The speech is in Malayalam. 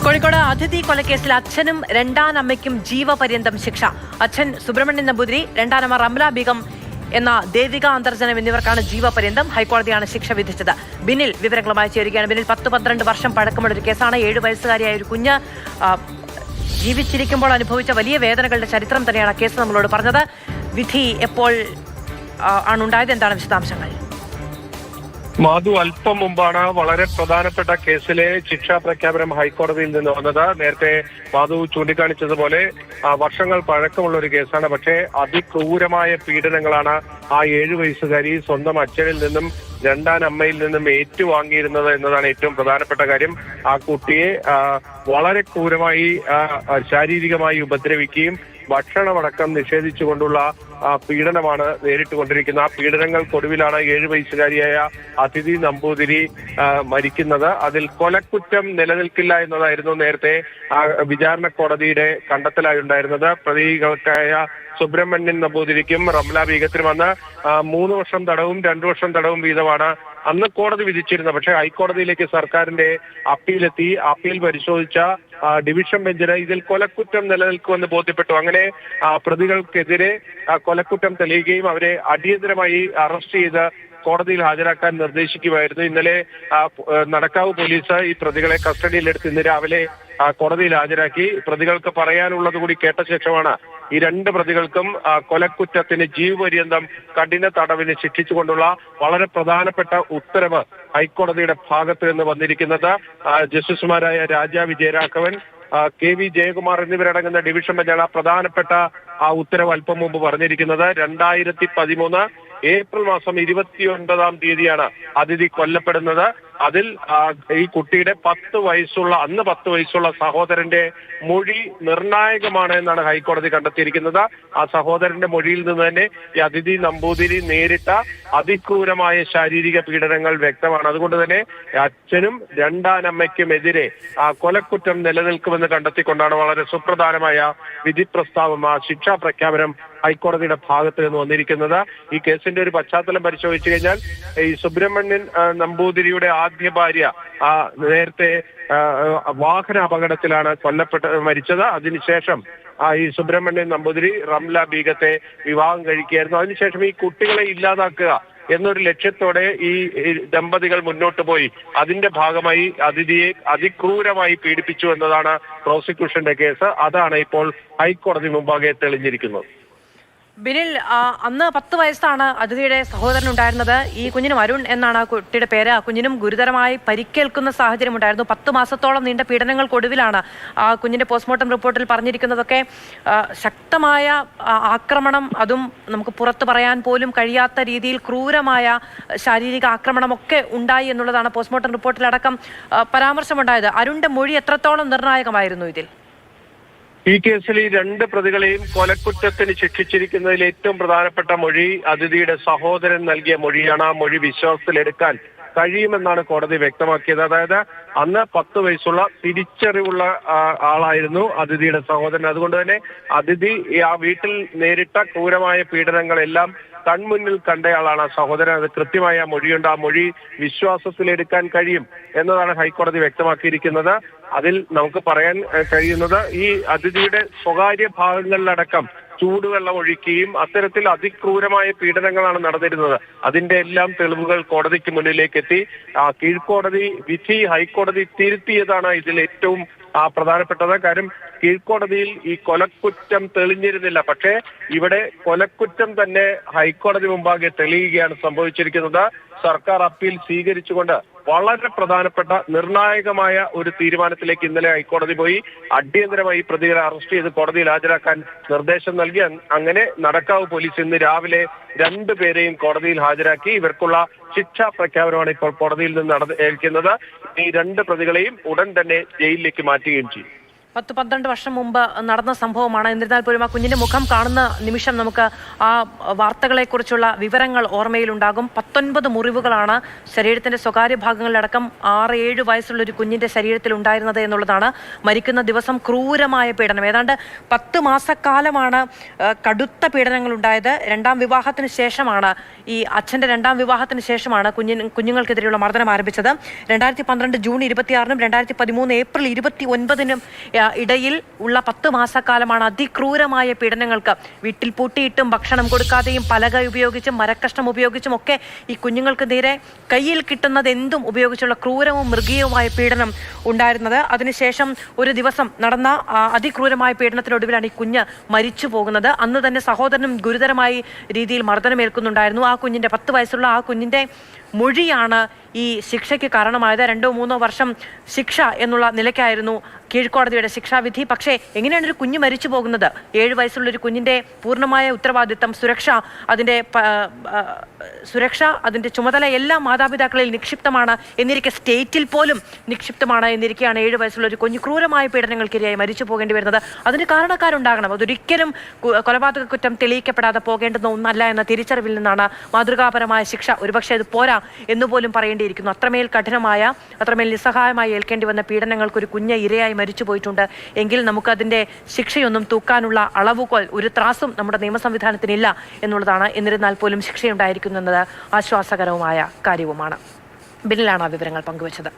കോഴിക്കോട് അതിഥി കൊലക്കേസിൽ അച്ഛനും രണ്ടാനമ്മയ്ക്കും ജീവപര്യന്തം ശിക്ഷ. അച്ഛൻ സുബ്രഹ്മണ്യൻ നമ്പൂതിരി, രണ്ടാനമ്മ റംല ബീഗം എന്ന ദേവിക അന്തർജനം എന്നിവർക്കാണ് ജീവപര്യന്തം. ഹൈക്കോടതിയാണ് ശിക്ഷ വിധിച്ചത്. ബിനിൽ വിവരങ്ങളുമായി ചേരുകയാണ്. ബിനിൽ, 10-12 വർഷം പഴക്കമുള്ള ഒരു കേസാണ്. 7 വയസ്സുകാരിയായ ഒരു കുഞ്ഞ് ജീവിച്ചിരിക്കുമ്പോൾ അനുഭവിച്ച വലിയ വേദനകളുടെ ചരിത്രം തന്നെയാണ് കേസ് നമ്മളോട് പറഞ്ഞത്. വിധി എപ്പോൾ ആണുണ്ടായത്? എന്താണ് വിശദാംശങ്ങൾ? മാധു, അല്പം മുമ്പാണ് വളരെ പ്രധാനപ്പെട്ട കേസിലെ ശിക്ഷാ പ്രഖ്യാപനം ഹൈക്കോടതിയിൽ നിന്ന് വന്നത്. നേരത്തെ മാധു ചൂണ്ടിക്കാണിച്ചതുപോലെ വർഷങ്ങൾ പഴക്കമുള്ള ഒരു കേസാണ്. പക്ഷേ അതിക്രൂരമായ പീഡനങ്ങളാണ് ആ 7 വയസ്സുകാരി സ്വന്തം അച്ഛനിൽ നിന്നും രണ്ടാനമ്മയിൽ നിന്നും ഏറ്റുവാങ്ങിയിരുന്നത് എന്നതാണ് ഏറ്റവും പ്രധാനപ്പെട്ട കാര്യം. ആ കുട്ടിയെ വളരെ ക്രൂരമായി ശാരീരികമായി ഉപദ്രവിക്കുകയും ഭക്ഷണമടക്കം നിഷേധിച്ചുകൊണ്ടുള്ള പീഡനമാണ് നേരിട്ടുകൊണ്ടിരിക്കുന്നത്. ആ പീഡനങ്ങൾക്കൊടുവിലാണ് 7 വയസ്സുകാരിയായ അതിഥി നമ്പൂതിരി മരിക്കുന്നത്. അതിൽ കൊലക്കുറ്റം നിലനിൽക്കില്ല എന്നതായിരുന്നു നേരത്തെ വിചാരണ കോടതിയുടെ കണ്ടെത്തലായി ഉണ്ടായിരുന്നത്. പ്രതികൾക്കായ സുബ്രഹ്മണ്യൻ നമ്പൂതിരിക്കും റംല ബീഗത്തിനും അന്ന് 3 വർഷം തടവും 2 വർഷം തടവും വീതമാണ് അന്ന് കോടതി വിധിച്ചിരുന്നത്. പക്ഷേ ഹൈക്കോടതിയിലേക്ക് സർക്കാരിന്റെ അപ്പീലെത്തി. അപ്പീൽ പരിശോധിച്ച ഡിവിഷൻ ബെഞ്ചിന് ഇതിൽ കൊലക്കുറ്റം നിലനിൽക്കുമെന്ന് ബോധ്യപ്പെട്ടു. അങ്ങനെ പ്രതികൾക്കെതിരെ കൊലക്കുറ്റം തെളിയുകയും അവരെ അടിയന്തരമായി അറസ്റ്റ് ചെയ്ത് കോടതിയിൽ ഹാജരാക്കാൻ നിർദ്ദേശിക്കുമായിരുന്നു. ഇന്നലെ നടക്കാവ് പോലീസ് ഈ പ്രതികളെ കസ്റ്റഡിയിലെടുത്ത് ഇന്ന് രാവിലെ കോടതിയിൽ ഹാജരാക്കി. പ്രതികൾക്ക് പറയാനുള്ളത് കൂടി കേട്ട ശേഷമാണ് ഈ 2 പ്രതികൾക്കും കൊലക്കുറ്റത്തിന് ജീവപര്യന്തം കഠിന തടവിന് ശിക്ഷിച്ചുകൊണ്ടുള്ള വളരെ പ്രധാനപ്പെട്ട ഉത്തരവ് ഹൈക്കോടതിയുടെ ഭാഗത്ത് നിന്ന് വന്നിരിക്കുന്നത്. ജസ്റ്റിസുമാരായ രാജ വിജയരാഘവൻ, KV ജയകുമാർ എന്നിവരടങ്ങുന്ന ഡിവിഷൻ ബെഞ്ചാണ് പ്രധാനപ്പെട്ട ആ ഉത്തരവ് അല്പം മുമ്പ് പറഞ്ഞിരിക്കുന്നത്. 2013 ഏപ്രിൽ മാസം 29-ാം തീയതിയാണ് അതിഥി കൊല്ലപ്പെടുന്നത്. അതിൽ ഈ കുട്ടിയുടെ 10 വയസ്സുള്ള സഹോദരന്റെ മൊഴി നിർണായകമാണ് എന്നാണ് ഹൈക്കോടതി കണ്ടെത്തിയിരിക്കുന്നത്. ആ സഹോദരന്റെ മൊഴിയിൽ നിന്ന് തന്നെ ഈ അതിഥി നമ്പൂതിരി നേരിട്ട അതിക്രൂരമായ ശാരീരിക പീഡനങ്ങൾ വ്യക്തമാണ്. അതുകൊണ്ട് തന്നെ അച്ഛനും രണ്ടാനമ്മയ്ക്കുമെതിരെ കൊലക്കുറ്റം നിലനിൽക്കുമെന്ന് കണ്ടെത്തിക്കൊണ്ടാണ് വളരെ സുപ്രധാനമായ വിധി പ്രസ്താവം, ശിക്ഷാ പ്രഖ്യാപനം ഹൈക്കോടതിയുടെ ഭാഗത്ത് നിന്ന് വന്നിരിക്കുന്നത്. ഈ കേസിന്റെ ഒരു പശ്ചാത്തലം പരിശോധിച്ചു കഴിഞ്ഞാൽ ഈ സുബ്രഹ്മണ്യൻ നമ്പൂതിരിയുടെ ആദ്യ ഭാര്യ നേരത്തെ വാഹന അപകടത്തിലാണ് മരിച്ചത്. അതിനുശേഷം ഈ സുബ്രഹ്മണ്യൻ നമ്പൂതിരി റംല ബീഗത്തെ വിവാഹം കഴിക്കുകയായിരുന്നു. അതിനുശേഷം ഈ കുട്ടികളെ ഇല്ലാതാക്കുക എന്നൊരു ലക്ഷ്യത്തോടെ ഈ ദമ്പതികൾ മുന്നോട്ട് പോയി. അതിന്റെ ഭാഗമായി അതിഥിയെ അതിക്രൂരമായി പീഡിപ്പിച്ചു എന്നതാണ് പ്രോസിക്യൂഷന്റെ കേസ്. അതാണ് ഇപ്പോൾ ഹൈക്കോടതി മുമ്പാകെ തെളിഞ്ഞിരിക്കുന്നത്. ബിനിൽ, അന്ന് 10 വയസ്സാണ് അതിഥിയുടെ സഹോദരൻ ഉണ്ടായിരുന്നത്. ഈ കുഞ്ഞിനും അരുൺ എന്നാണ് ആ കുട്ടിയുടെ പേര്. ആ കുഞ്ഞിനും ഗുരുതരമായി പരിക്കേൽക്കുന്ന സാഹചര്യം ഉണ്ടായിരുന്നു. 10 മാസത്തോളം നീണ്ട പീഡനങ്ങൾക്കൊടുവിലാണ് ആ കുഞ്ഞിന്റെ പോസ്റ്റ്മോർട്ടം റിപ്പോർട്ടിൽ പറഞ്ഞിരിക്കുന്നതൊക്കെ ശക്തമായ ആക്രമണം, അതും നമുക്ക് പുറത്തു പറയാൻ പോലും കഴിയാത്ത രീതിയിൽ ക്രൂരമായ ശാരീരിക ആക്രമണമൊക്കെ ഉണ്ടായി എന്നുള്ളതാണ് പോസ്റ്റ്മോർട്ടം റിപ്പോർട്ടിലടക്കം പരാമർശമുണ്ടായത്. അരുണിന്റെ മൊഴി എത്രത്തോളം നിർണായകമായിരുന്നു ഇതിൽ? ഈ കേസിൽ ഈ 2 പ്രതികളെയും കൊലക്കുറ്റത്തിന് ശിക്ഷിച്ചിരിക്കുന്നതിൽ ഏറ്റവും പ്രധാനപ്പെട്ട മൊഴി അതിഥിയുടെ സഹോദരൻ നൽകിയ മൊഴിയാണ്. ആ മൊഴി വിശ്വാസത്തിലെടുക്കാൻ കഴിയുമെന്നാണ് കോടതി വ്യക്തമാക്കിയത്. അതായത് അന്ന് 10 വയസ്സുള്ള തിരിച്ചറിവുള്ള ആളായിരുന്നു അതിഥിയുടെ സഹോദരൻ. അതുകൊണ്ട് തന്നെ അതിഥി ആ വീട്ടിൽ നേരിട്ട ക്രൂരമായ പീഡനങ്ങളെല്ലാം കൺമുന്നിൽ കണ്ടയാളാണ് ആ സഹോദരൻ. അത് കൃത്യമായ മൊഴിയുണ്ട്. ആ മൊഴി വിശ്വാസത്തിലെടുക്കാൻ കഴിയും എന്നതാണ് ഹൈക്കോടതി വ്യക്തമാക്കിയിരിക്കുന്നത്. അതിൽ നമുക്ക് പറയാൻ കഴിയുന്നത് ഈ അതിഥിയുടെ സ്വകാര്യ ഭാഗങ്ങളിലടക്കം ചൂടുവെള്ളം ഒഴിക്കുകയും അത്തരത്തിൽ അതിക്രൂരമായ പീഡനങ്ങളാണ് നടന്നിരുന്നത്. അതിന്റെ എല്ലാം തെളിവുകൾ കോടതിക്ക് മുന്നിലേക്ക് എത്തി. കീഴ്ക്കോടതി വിധി ഹൈക്കോടതി തിരുത്തിയതാണ് ഇതിൽ ഏറ്റവും പ്രധാനപ്പെട്ടത്. കാര്യം കീഴ്ക്കോടതിയിൽ ഈ കൊലക്കുറ്റം തെളിഞ്ഞിരുന്നില്ല. പക്ഷേ ഇവിടെ കൊലക്കുറ്റം തന്നെ ഹൈക്കോടതി മുമ്പാകെ തെളിയുകയാണ് സംഭവിച്ചിരിക്കുന്നത്. സർക്കാർ അപ്പീൽ സ്വീകരിച്ചുകൊണ്ട് വളരെ പ്രധാനപ്പെട്ട നിർണായകമായ ഒരു തീരുമാനത്തിലേക്ക് ഇന്നലെ ഹൈക്കോടതി പോയി. അടിയന്തരമായി പ്രതികളെ അറസ്റ്റ് ചെയ്ത് കോടതിയിൽ ഹാജരാക്കാൻ നിർദ്ദേശം നൽകി. അങ്ങനെ നടക്കാവ് പോലീസ് ഇന്ന് രാവിലെ 2 പേരെയും കോടതിയിൽ ഹാജരാക്കി. ഇവർക്കുള്ള ശിക്ഷാ പ്രഖ്യാപനമാണ് ഇപ്പോൾ കോടതിയിൽ നിന്ന് ഏൽക്കുന്നത്. ഈ 2 പ്രതികളെയും ഉടൻ തന്നെ ജയിലിലേക്ക് മാറ്റുകയും ചെയ്യും. 10-12 വർഷം മുമ്പ് നടന്ന സംഭവമാണ്. എന്നിരുന്നാൽ പോലും ആ കുഞ്ഞിന്റെ മുഖം കാണുന്ന നിമിഷം നമുക്ക് ആ വാർത്തകളെക്കുറിച്ചുള്ള വിവരങ്ങൾ ഓർമ്മയിലുണ്ടാകും. 19 മുറിവുകളാണ് ശരീരത്തിന്റെ സ്വകാര്യ ഭാഗങ്ങളിലടക്കം 6-7 വയസ്സുള്ള ഒരു കുഞ്ഞിന്റെ ശരീരത്തിൽ ഉണ്ടായിരുന്നത് എന്നുള്ളതാണ്. മരിക്കുന്ന ദിവസം ക്രൂരമായ പീഡനം. ഏതാണ്ട് 10 മാസക്കാലമാണ് കടുത്ത പീഡനങ്ങൾ ഉണ്ടായത്. രണ്ടാം വിവാഹത്തിന് ശേഷമാണ് ഈ അച്ഛന്റെ രണ്ടാം വിവാഹത്തിന് ശേഷമാണ് കുഞ്ഞുങ്ങൾക്കെതിരെയുള്ള മർദ്ദനം ആരംഭിച്ചത്. 2012 ജൂൺ 26-നും 2013 ഏപ്രിൽ 29-നും ഇടയിൽ ഉള്ള 10 മാസക്കാലമാണ് അതിക്രൂരമായ പീഡനങ്ങൾക്ക്. വീട്ടിൽ പൂട്ടിയിട്ടും ഭക്ഷണം കൊടുക്കാതെയും പലക ഉപയോഗിച്ചും മരക്കഷ്ണം ഉപയോഗിച്ചും ഒക്കെ ഈ കുഞ്ഞുങ്ങൾക്ക് നേരെ കയ്യിൽ കിട്ടുന്നത് എന്തും ഉപയോഗിച്ചുള്ള ക്രൂരവും മൃഗീയവുമായ പീഡനം ഉണ്ടായിരുന്നത്. അതിനുശേഷം ഒരു ദിവസം നടന്ന അതിക്രൂരമായ പീഡനത്തിനൊടുവിലാണ് ഈ കുഞ്ഞ് മരിച്ചു പോകുന്നത്. അന്ന് തന്നെ സഹോദരനും ഗുരുതരമായി രീതിയിൽ മർദ്ദനമേൽക്കുന്നുണ്ടായിരുന്നു. ആ കുഞ്ഞിന്റെ 10 വയസ്സുള്ള ആ കുഞ്ഞിന്റെ മൊഴിയാണ് ഈ ശിക്ഷയ്ക്ക് കാരണമായത്. 2-3 വർഷം ശിക്ഷ എന്നുള്ള നിലയ്ക്കായിരുന്നു കീഴ്ക്കോടതിയുടെ ശിക്ഷാവിധി. പക്ഷേ എങ്ങനെയാണ് ഒരു കുഞ്ഞ് മരിച്ചു പോകുന്നത്? 7 വയസ്സുള്ള ഒരു കുഞ്ഞിന്റെ പൂർണ്ണമായ ഉത്തരവാദിത്തം, സുരക്ഷ, അതിന്റെ ചുമതല എല്ലാം മാതാപിതാക്കളിൽ നിക്ഷിപ്തമാണ് എന്നിരിക്കെ, സ്റ്റേറ്റിൽ പോലും നിക്ഷിപ്തമാണ് എന്നിരിക്കെയാണ് 7 വയസ്സുള്ള ഒരു കുഞ്ഞ് ക്രൂരമായ പീഡനങ്ങൾക്കിരയായി മരിച്ചു പോകേണ്ടി വരുന്നത്. അതിന് കാരണക്കാരുണ്ടാകണം. അതൊരിക്കലും കൊലപാതക കുറ്റം തെളിയിക്കപ്പെടാതെ പോകേണ്ടുന്ന ഒന്നല്ല എന്ന തിരിച്ചറിവിൽ നിന്നാണ് മാതൃകാപരമായ ശിക്ഷ. ഒരുപക്ഷെ അത് പോരാ എന്നുപോലും പറയേണ്ടിയിരിക്കുന്നു. അത്രമേൽ കഠിനമായ, അത്രമേൽ നിസ്സഹായമായി ഏൽക്കേണ്ടി വന്ന പീഡനങ്ങൾക്ക് ഒരു കുഞ്ഞ് ഇരയായി മരിച്ചു പോയിട്ടുണ്ട് എങ്കിൽ നമുക്കതിന്റെ ശിക്ഷയൊന്നും തൂക്കാനുള്ള അളവുകോൽ, ഒരു ത്രാസും നമ്മുടെ നിയമ സംവിധാനത്തിനില്ല എന്നുള്ളതാണ്. എന്നിരുന്നാൽ പോലും ശിക്ഷയുണ്ടായിരിക്കുന്നത് ആശ്വാസകരവുമായ കാര്യവുമാണ്. ബിനിലാണ് ആ വിവരങ്ങൾ പങ്കുവച്ചത്.